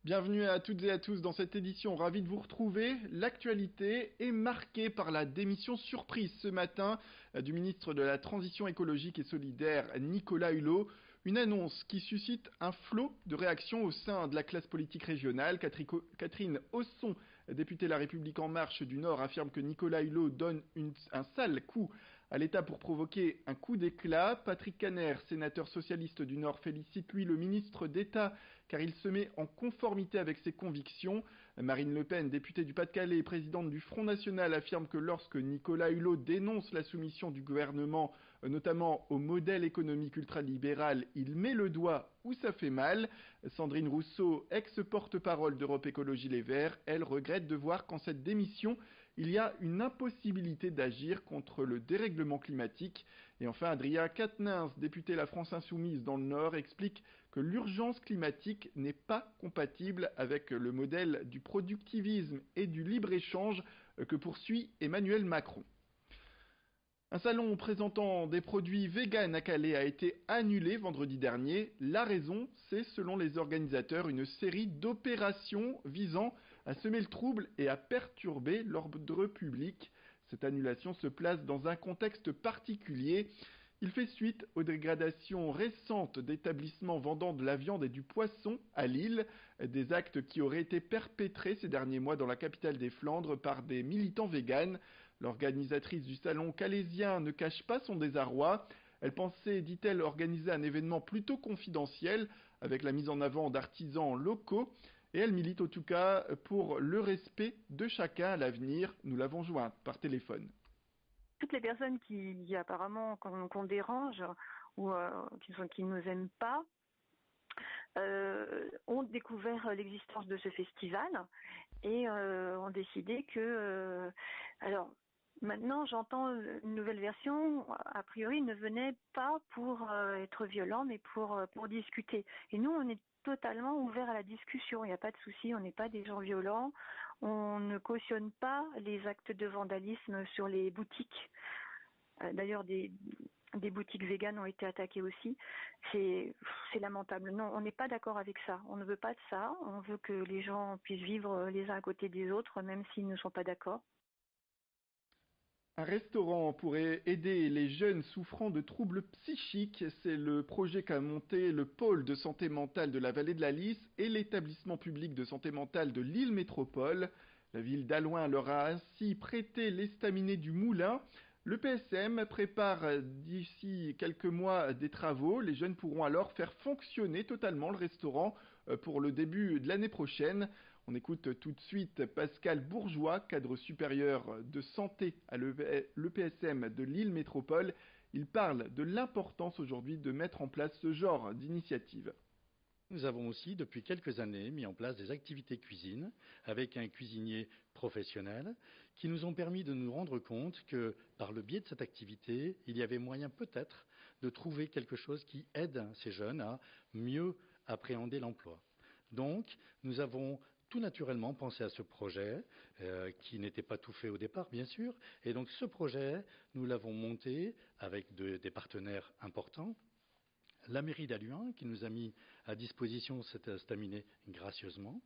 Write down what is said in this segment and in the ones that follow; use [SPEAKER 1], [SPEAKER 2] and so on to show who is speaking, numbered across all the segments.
[SPEAKER 1] Bienvenue à toutes et à tous dans cette édition, ravi de vous retrouver. L'actualité est marquée par la démission surprise ce matin du ministre de la Transition écologique et solidaire Nicolas Hulot. Une annonce qui suscite un flot de réactions au sein de la classe politique régionale. Catherine Osson, députée La République En Marche du Nord, affirme que Nicolas Hulot donne un sale coup à l'État pour provoquer un coup d'éclat. Patrick Kanner, sénateur socialiste du Nord, félicite lui le ministre d'État car il se met en conformité avec ses convictions. Marine Le Pen, députée du Pas-de-Calais et présidente du Front National, affirme que lorsque Nicolas Hulot dénonce la soumission du gouvernement, notamment au modèle économique ultralibéral, il met le doigt où ça fait mal. Sandrine Rousseau, ex-porte-parole d'Europe Écologie Les Verts, elle regrette de voir qu'en cette démission, il y a une impossibilité d'agir contre le dérèglement climatique. Et enfin, Adrien Quatennens, député La France Insoumise dans le Nord, explique que l'urgence climatique n'est pas compatible avec le modèle du productivisme et du libre-échange que poursuit Emmanuel Macron. Un salon présentant des produits véganes à Calais a été annulé vendredi dernier. La raison, c'est selon les organisateurs une série d'opérations visant à semer le trouble et à perturber l'ordre public. Cette annulation se place dans un contexte particulier. Il fait suite aux dégradations récentes d'établissements vendant de la viande et du poisson à Lille, des actes qui auraient été perpétrés ces derniers mois dans la capitale des Flandres par des militants véganes. L'organisatrice du salon calaisien ne cache pas son désarroi. Elle pensait, dit-elle, organiser un événement plutôt confidentiel avec la mise en avant d'artisans locaux. Et elle milite en tout cas pour le respect de chacun à l'avenir. Nous l'avons jointe par téléphone.
[SPEAKER 2] Toutes les personnes qui apparemment qu'on dérange ou qui ne nous aiment pas ont découvert l'existence de ce festival et ont décidé que... alors, maintenant, j'entends une nouvelle version, a priori, ne venait pas pour être violent, mais pour discuter. Et nous, on est totalement ouvert à la discussion, il n'y a pas de souci, on n'est pas des gens violents, on ne cautionne pas les actes de vandalisme sur les boutiques. D'ailleurs, des boutiques véganes ont été attaquées aussi. C'est lamentable. Non, on n'est pas d'accord avec ça. On ne veut pas de ça. On veut que les gens puissent vivre les uns à côté des autres, même s'ils ne sont pas d'accord.
[SPEAKER 1] Un restaurant pourrait aider les jeunes souffrant de troubles psychiques. C'est le projet qu'a monté le pôle de santé mentale de la vallée de la Lys et l'établissement public de santé mentale de Lille Métropole. La ville d'Allouin leur a ainsi prêté l'estaminet du Moulin. Le PSM prépare d'ici quelques mois des travaux. Les jeunes pourront alors faire fonctionner totalement le restaurant pour le début de l'année prochaine. On écoute tout de suite Pascal Bourgeois, cadre supérieur de santé à l'EPSM de Lille Métropole. Il parle de l'importance aujourd'hui de mettre en place ce genre d'initiative.
[SPEAKER 3] Nous avons aussi, depuis quelques années, mis en place des activités cuisine avec un cuisinier professionnel qui nous ont permis de nous rendre compte que, par le biais de cette activité, il y avait moyen peut-être de trouver quelque chose qui aide ces jeunes à mieux appréhender l'emploi. Donc, nous avons tout naturellement pensé à ce projet, qui n'était pas tout fait au départ, bien sûr. Et donc, ce projet, nous l'avons monté avec des partenaires importants. La mairie d'Allouin qui nous a mis à disposition cet estaminet gracieusement.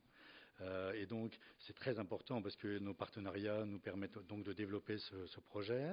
[SPEAKER 3] Et donc c'est très important parce que nos partenariats nous permettent donc de développer ce projet.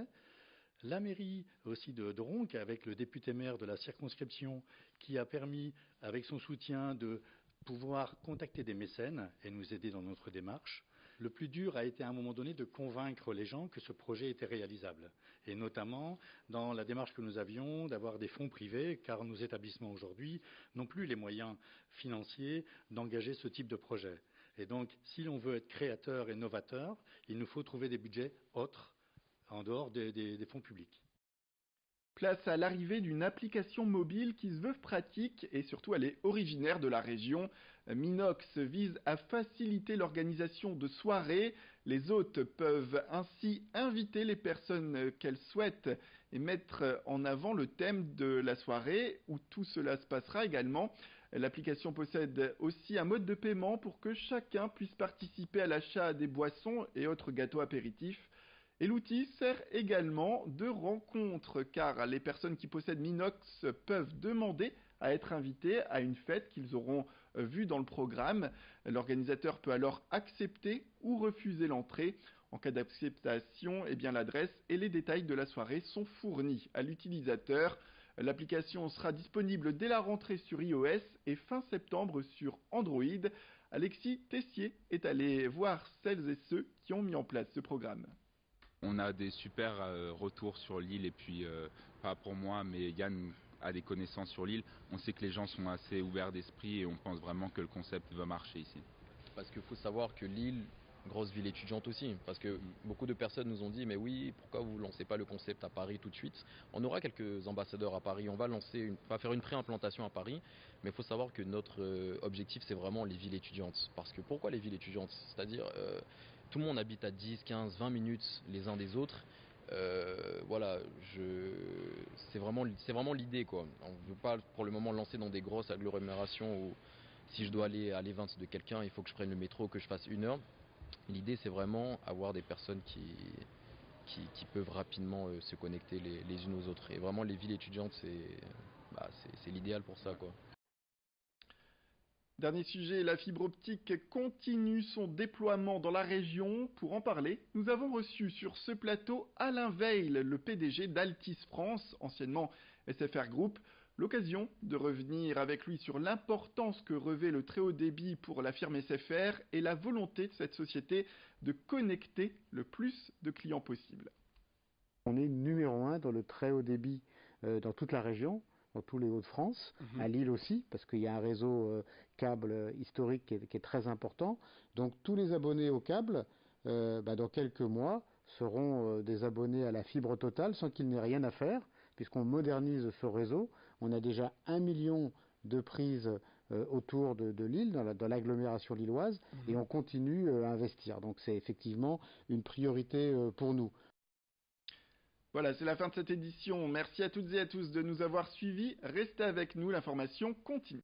[SPEAKER 3] La mairie aussi de Ronques avec le député maire de la circonscription qui a permis avec son soutien de pouvoir contacter des mécènes et nous aider dans notre démarche. Le plus dur a été à un moment donné de convaincre les gens que ce projet était réalisable. Et notamment dans la démarche que nous avions d'avoir des fonds privés, car nos établissements aujourd'hui n'ont plus les moyens financiers d'engager ce type de projet. Et donc, si l'on veut être créateur et novateur, il nous faut trouver des budgets autres, en dehors des fonds publics.
[SPEAKER 1] Place à l'arrivée d'une application mobile qui se veut pratique et surtout elle est originaire de la région. Minox vise à faciliter l'organisation de soirées. Les hôtes peuvent ainsi inviter les personnes qu'elles souhaitent et mettre en avant le thème de la soirée où tout cela se passera également. L'application possède aussi un mode de paiement pour que chacun puisse participer à l'achat des boissons et autres gâteaux apéritifs. Et l'outil sert également de rencontre car les personnes qui possèdent Minox peuvent demander à être invitées à une fête qu'ils auront vues dans le programme. L'organisateur peut alors accepter ou refuser l'entrée. En cas d'acceptation, l'adresse et les détails de la soirée sont fournis à l'utilisateur. L'application sera disponible dès la rentrée sur iOS et fin septembre sur Android. Alexis Tessier est allé voir celles et ceux qui ont mis en place ce programme.
[SPEAKER 4] On a des super retours sur l'île et puis, pas pour moi, mais Yann a des connaissances sur l'île. On sait que les gens sont assez ouverts d'esprit et on pense vraiment que le concept va marcher ici.
[SPEAKER 5] Parce qu'il faut savoir que Lille, grosse ville étudiante aussi, parce que beaucoup de personnes nous ont dit mais oui, pourquoi vous ne lancez pas le concept à Paris tout de suite? On aura quelques ambassadeurs à Paris, on va faire une pré-implantation à Paris, mais il faut savoir que notre objectif c'est vraiment les villes étudiantes. Parce que pourquoi les villes étudiantes? C'est-à-dire tout le monde habite à 10, 15, 20 minutes les uns des autres. Voilà, c'est vraiment l'idée quoi. On ne veut pas pour le moment lancer dans des grosses agglomérations où si je dois aller à l'event de quelqu'un, il faut que je prenne le métro, que je fasse 1 heure. L'idée, c'est vraiment avoir des personnes qui peuvent rapidement se connecter les unes aux autres. Et vraiment, les villes étudiantes, c'est l'idéal pour ça, quoi.
[SPEAKER 1] Dernier sujet, la fibre optique continue son déploiement dans la région. Pour en parler, nous avons reçu sur ce plateau Alain Veil, le PDG d'Altis France, anciennement SFR Group. L'occasion de revenir avec lui sur l'importance que revêt le très haut débit pour la firme SFR et la volonté de cette société de connecter le plus de clients possible.
[SPEAKER 6] On est numéro 1 dans le très haut débit dans toute la région, dans tous les Hauts-de-France, à Lille aussi, parce qu'il y a un réseau câble historique qui est très important. Donc tous les abonnés au câble, dans quelques mois, seront des abonnés à la fibre totale sans qu'il n'ait rien à faire, puisqu'on modernise ce réseau. On a déjà 1 million de prises autour de Lille, dans l'agglomération lilloise, et on continue à investir. Donc c'est effectivement une priorité pour nous.
[SPEAKER 1] Voilà, c'est la fin de cette édition. Merci à toutes et à tous de nous avoir suivis. Restez avec nous, l'information continue.